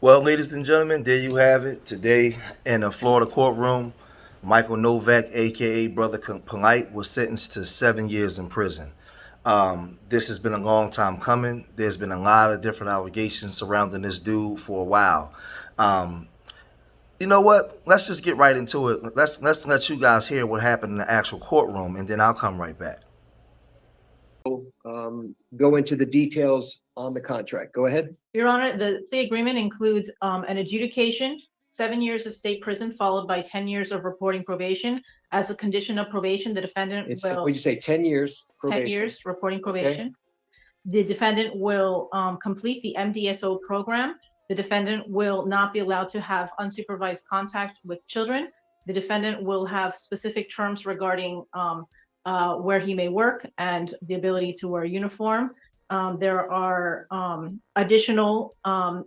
Well, ladies and gentlemen, there you have it. Today in a Florida courtroom, Michael Novak, aka Brother Polite, was sentenced to 7 years in prison. This has been a long time coming. There's been a lot of different allegations surrounding this dude for a while. Um, you know what? Let's just get right into it. Let's let you guys hear what happened in the actual courtroom, and then I'll come right back. Go into the details on the contract. Go ahead. Your Honor, the plea agreement includes an adjudication, 7 years of state prison, followed by 10 years of reporting probation. As a condition of probation, the defendant will. Would you say 10 years probation? 10 years reporting probation. Okay. The defendant will complete the MDSO program. The defendant will not be allowed to have unsupervised contact with children. The defendant will have specific terms regarding where he may work and the ability to wear a uniform. There are additional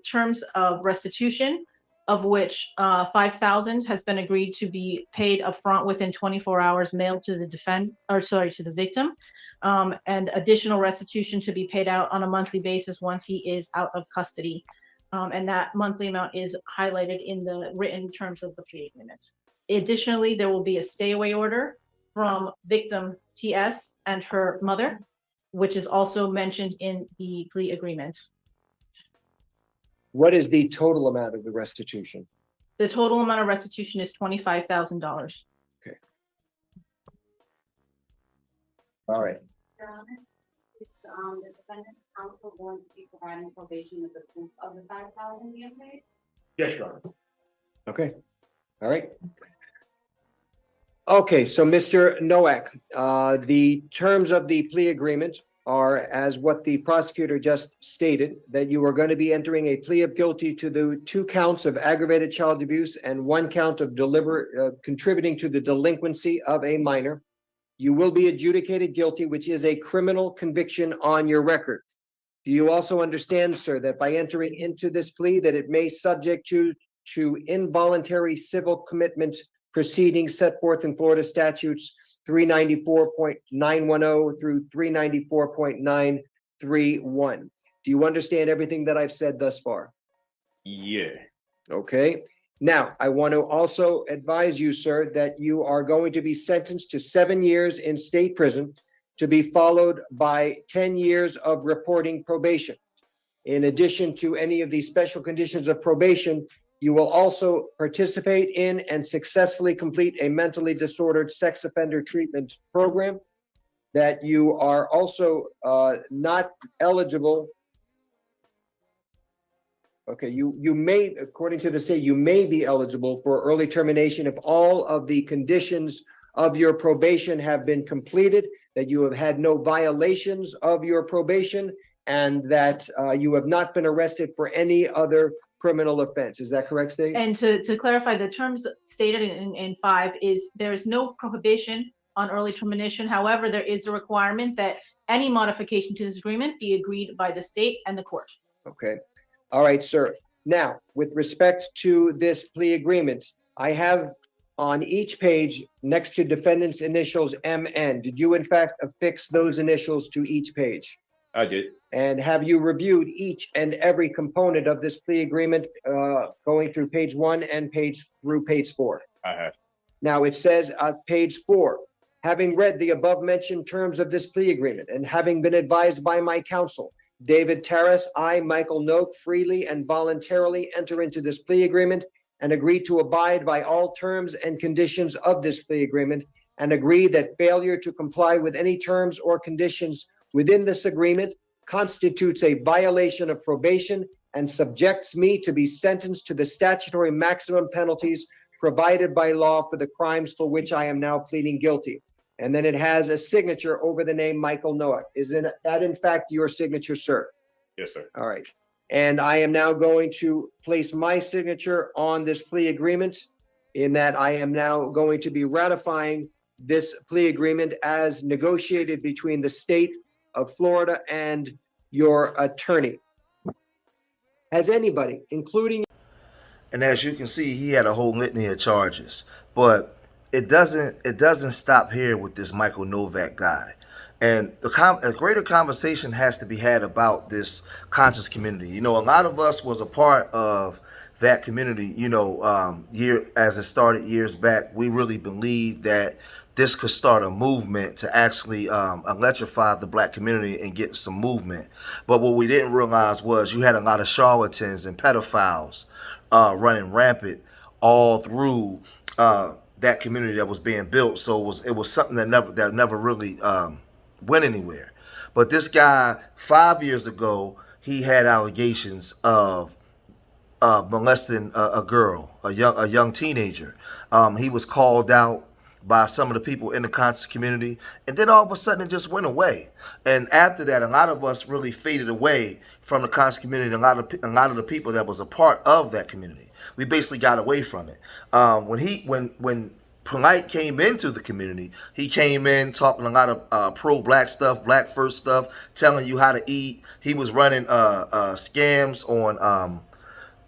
terms of restitution, of which $5,000 has been agreed to be paid upfront within 24 hours, mailed to the to the victim, and additional restitution to be paid out on a monthly basis once he is out of custody. And that monthly amount is highlighted in the written terms of the plea agreement. Additionally, there will be a stay away order from victim TS and her mother, which is also mentioned in the plea agreement. What is the total amount of the restitution? The total amount of restitution is $25,000. Okay. All right. Your Honor, is the defendant's counsel going to be providing probation with the proof of the $5,000 being paid? Yes, Your Honor. Okay. All right. Okay, so Mr. Nowak, the terms of the plea agreement are as what the prosecutor just stated, that you are going to be entering a plea of guilty to the 2 counts of aggravated child abuse and 1 count of contributing to the delinquency of a minor. You will be adjudicated guilty, which is a criminal conviction on your record. Do you also understand, sir, that by entering into this plea that it may subject you to involuntary civil commitment proceedings set forth in Florida statutes 394.910 through 394.931. Do you understand everything that I've said thus far? Yeah. Okay. Now, I want to also advise you, sir, that you are going to be sentenced to 7 years in state prison to be followed by 10 years of reporting probation. In addition to any of these special conditions of probation, you will also participate in and successfully complete a mentally disordered sex offender treatment program, that you are also not eligible. Okay, you may, according to the state, you may be eligible for early termination if all of the conditions of your probation have been completed, that you have had no violations of your probation, and that you have not been arrested for any other criminal offense. Is that correct, State? And to clarify, the terms stated in 5 is there is no prohibition on early termination. However, there is a requirement that any modification to this agreement be agreed by the state and the court. Okay. All right, sir. Now, with respect to this plea agreement, I have on each page next to defendant's initials MN. Did you in fact affix those initials to each page? I did. And have you reviewed each and every component of this plea agreement going through page 1 and through page 4? I have. Now it says on page 4, having read the above mentioned terms of this plea agreement and having been advised by my counsel, David Terrace, I, Michael Noak, freely and voluntarily enter into this plea agreement and agree to abide by all terms and conditions of this plea agreement, and agree that failure to comply with any terms or conditions within this agreement constitutes a violation of probation and subjects me to be sentenced to the statutory maximum penalties provided by law for the crimes for which I am now pleading guilty. And then it has a signature over the name Michael Noah. Is that in fact your signature, sir? Yes, sir. All right. And I am now going to place my signature on this plea agreement, in that I am now going to be ratifying this plea agreement as negotiated between the state of Florida and your attorney. Has anybody, including... And as you can see, he had a whole litany of charges. But it doesn't stop here with this Michael Novak guy. And a greater conversation has to be had about this conscious community. You know, a lot of us was a part of that community. You know, year as it started years back, we really believed that this could start a movement to actually electrify the black community and get some movement. But what we didn't realize was you had a lot of charlatans and pedophiles running rampant all through that community that was being built. So it was something that never really went anywhere. But this guy 5 years ago, he had allegations of molesting a girl, a young teenager. He was called out by some of the people in the conscious community, and then all of a sudden it just went away. And after that, a lot of us really faded away from the conscious community. A lot of the people that was a part of that community, we basically got away from it. When Polite came into the community, he came in talking a lot of pro-black stuff, black first stuff, telling you how to eat. He was running scams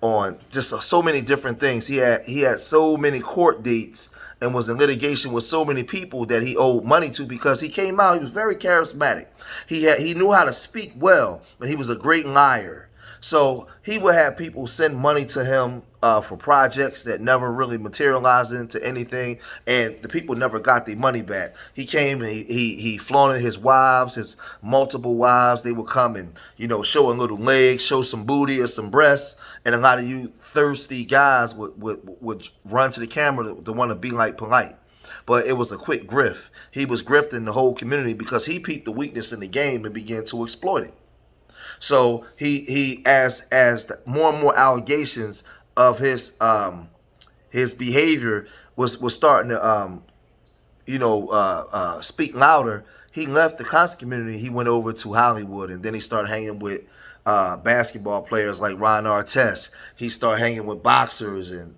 on just so many different things. He had so many court dates and was in litigation with so many people that he owed money to because he came out. He was very charismatic. He knew how to speak well, but he was a great liar. So he would have people send money to him for projects that never really materialized into anything, and the people never got their money back. He came and he flaunted his wives, his multiple wives. They would come and show a little leg, show some booty or some breasts, and a lot of you thirsty guys would run to the camera to want to be like Polite. But it was a quick grift. He was grifting the whole community because he peeped the weakness in the game and began to exploit it. So he as more and more allegations of his behavior was starting to speak louder. He left the concert community. He went over to Hollywood, and then he started hanging with basketball players like Ron Artest. He started hanging with boxers and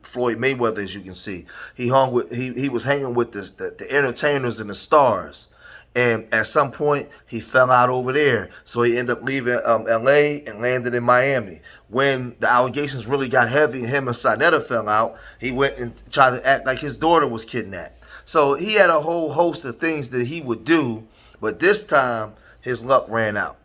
Floyd Mayweather, as you can see. He was hanging with the entertainers and the stars. And at some point, he fell out over there. So he ended up leaving L.A. and landed in Miami. When the allegations really got heavy and him and Sinetta fell out, he went and tried to act like his daughter was kidnapped. So he had a whole host of things that he would do, but this time his luck ran out.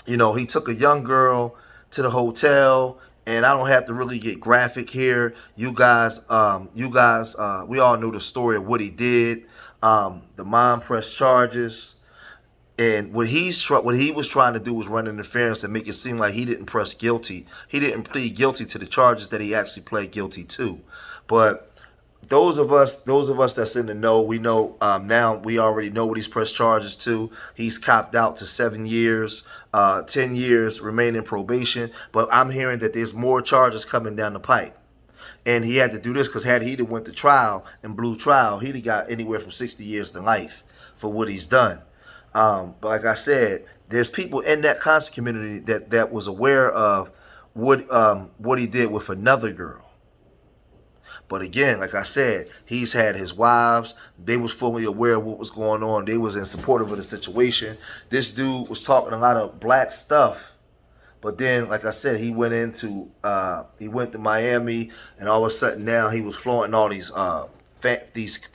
He took a young girl to the hotel, and I don't have to really get graphic here. You guys, we all know the story of what he did. The mom pressed charges, and what he was trying to do was run interference and make it seem like he didn't press guilty. He didn't plead guilty to the charges that he actually pled guilty to. But those of us that's in the know, we know now. We already know what he's pressed charges to. He's copped out to 7 years, 10 years remaining probation. But I'm hearing that there's more charges coming down the pipe. And he had to do this because had he went to trial and blew trial, he'd have got anywhere from 60 years to life for what he's done. But like I said, there's people in that concert community that was aware of what he did with another girl. But again, like I said, he's had his wives. They was fully aware of what was going on. They was in support of the situation. This dude was talking a lot of black stuff. But then, like I said, he went to Miami, and all of a sudden now he was flaunting all these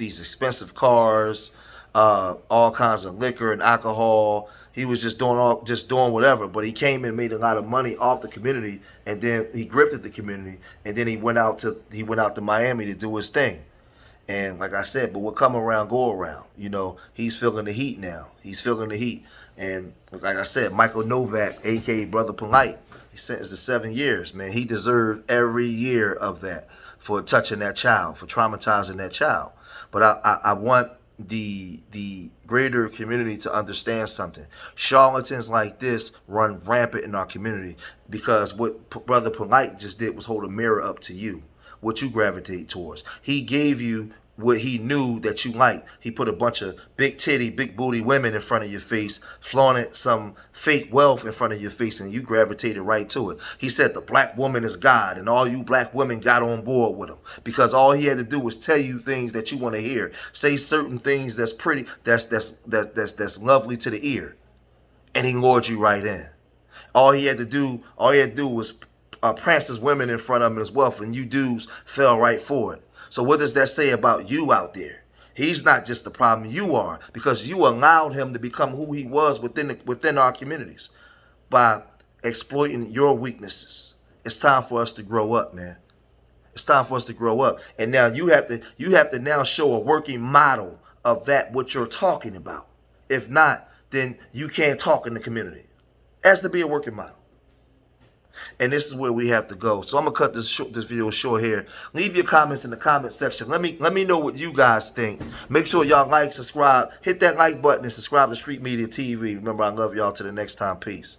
expensive cars, all kinds of liquor and alcohol. He was just doing whatever. But he came and made a lot of money off the community, and then he grifted the community, and then he went out to Miami to do his thing. And like I said, but what come around, go around. He's feeling the heat now. He's feeling the heat. And like I said, Michael Novak, a.k.a. Brother Polite, he's sentenced to 7 years, man. He deserved every year of that for touching that child, for traumatizing that child. But I want the greater community to understand something. Charlatans like this run rampant in our community because what Brother Polite just did was hold a mirror up to you, what you gravitate towards. He gave you what he knew that you liked. He put a bunch of big titty, big booty women in front of your face, flaunted some fake wealth in front of your face, and you gravitated right to it. He said the black woman is God, and all you black women got on board with him because all he had to do was tell you things that you want to hear, say certain things that's pretty, that's lovely to the ear, and he lured you right in. All he had to do was prance his women in front of him as well, and you dudes fell right for it. So what does that say about you out there? He's not just the problem, you are, because you allowed him to become who he was within our communities by exploiting your weaknesses. It's time for us to grow up, man. It's time for us to grow up. And now you have to now show a working model of that what you're talking about. If not, then you can't talk in the community. It has to be a working model. And this is where we have to go. So I'm gonna cut this video short here. Leave your comments in the comment section. Let me know what you guys think. Make sure y'all like, subscribe, hit that like button, and subscribe to Street Media TV. Remember, I love y'all. Till the next time, peace.